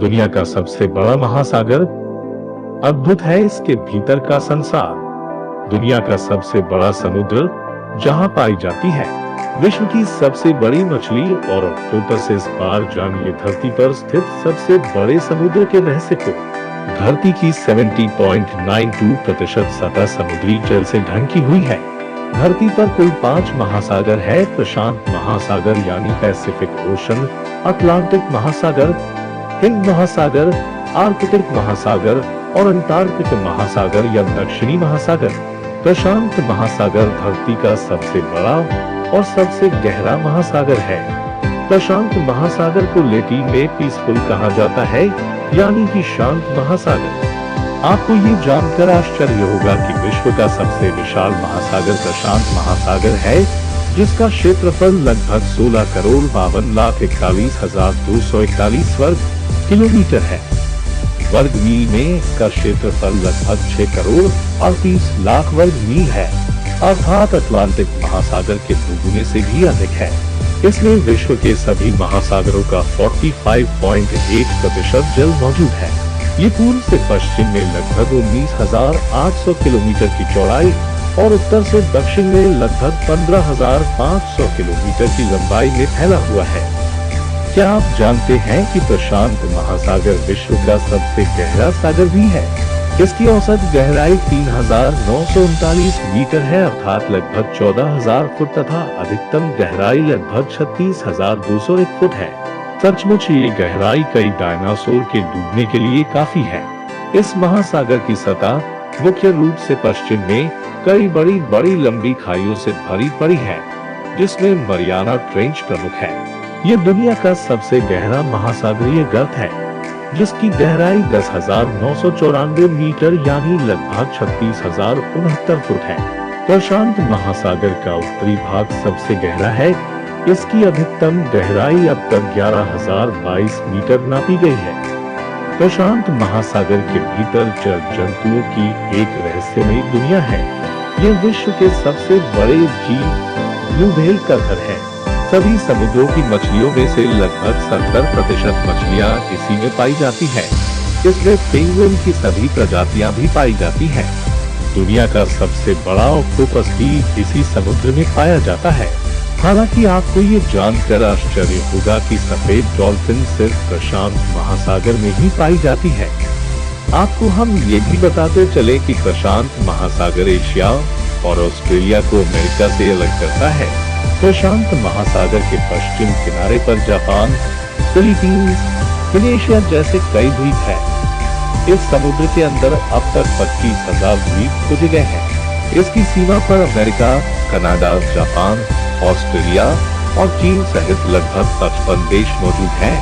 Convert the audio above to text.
दुनिया का सबसे बड़ा महासागर। अद्भुत है इसके भीतर का संसार। दुनिया का सबसे बड़ा समुद्र जहां पाई जाती है विश्व की सबसे बड़ी मछली और ऑक्टोपस। इस बार जानिए धरती पर स्थित सबसे बड़े समुद्र के रहस्य को। धरती की 70.92% सतह समुद्री जल से ढकी हुई है। धरती पर कुल 5 महासागर है। प्रशांत महासागर यानी पैसिफिक ओशन, अटलांटिक महासागर, हिंद महासागर, आर्कटिक महासागर और अंटार्कटिक महासागर या दक्षिणी महासागर। प्रशांत महासागर धरती का सबसे बड़ा और सबसे गहरा महासागर है। प्रशांत महासागर को लैटिन में पीसफुल कहा जाता है, यानी कि शांत महासागर। आपको ये जानकर आश्चर्य होगा कि विश्व का सबसे विशाल महासागर प्रशांत महासागर है, जिसका क्षेत्रफल लगभग 16,52,41,241 वर्ग किलोमीटर है। वर्ग मील में इसका क्षेत्रफल लगभग 6,38,00,000 वर्ग मील है, अर्थात अटलांटिक महासागर के दोगुने से भी अधिक है। इसमें विश्व के सभी महासागरों का 45.8% जल मौजूद है। ये पूर्व से पश्चिम में लगभग 19,800 किलोमीटर की चौड़ाई और उत्तर से दक्षिण में लगभग 15,500 किलोमीटर की लंबाई में फैला हुआ है। क्या आप जानते हैं कि प्रशांत महासागर विश्व का सबसे गहरा सागर भी है? इसकी औसत गहराई 3,939 मीटर है, अर्थात लगभग 14,000 फुट तथा अधिकतम गहराई लगभग 36,201 फुट है। सचमुच ये गहराई कई डायनासोर के डूबने के लिए काफी है। इस महासागर की सतह मुख्य रूप से पश्चिम में कई बड़ी लंबी खाइयों से भरी पड़ी है, जिसमें मरियाना ट्रेंच प्रमुख है। ये दुनिया का सबसे गहरा महासागरीय गर्त है, जिसकी गहराई 10,994 मीटर यानी लगभग 36,069 फुट है। प्रशांत महासागर का उत्तरी भाग सबसे गहरा है। इसकी अधिकतम गहराई अब तक 11,022 मीटर नापी गई है। प्रशांत महासागर के भीतर जल जंतुओं की एक रहस्यमयी दुनिया है। यह विश्व के सबसे बड़े जीव ब्लू व्हेल का घर है। सभी समुद्रों की मछलियों में से लगभग 70% मछलियां इसी में पाई जाती है। इसमें पेंगुइन की सभी प्रजातियां भी पाई जाती हैं। दुनिया का सबसे बड़ा ऑक्टोपस भी इसी समुद्र में पाया जाता है। हालांकि आपको ये जानकर आश्चर्य होगा कि सफेद डॉल्फिन सिर्फ प्रशांत महासागर में ही पाई जाती है। आपको हम ये भी बताते चले कि प्रशांत महासागर एशिया और ऑस्ट्रेलिया को अमेरिका से अलग करता है। प्रशांत महासागर के पश्चिम किनारे पर जापान, फिलीपींस, इंडोनेशिया जैसे कई द्वीप हैं। इस समुद्र के अंदर अब तक 25,000 द्वीप खोजे गए हैं। इसकी सीमा पर अमेरिका, कनाडा, जापान, ऑस्ट्रेलिया और चीन सहित लगभग 55 देश मौजूद हैं।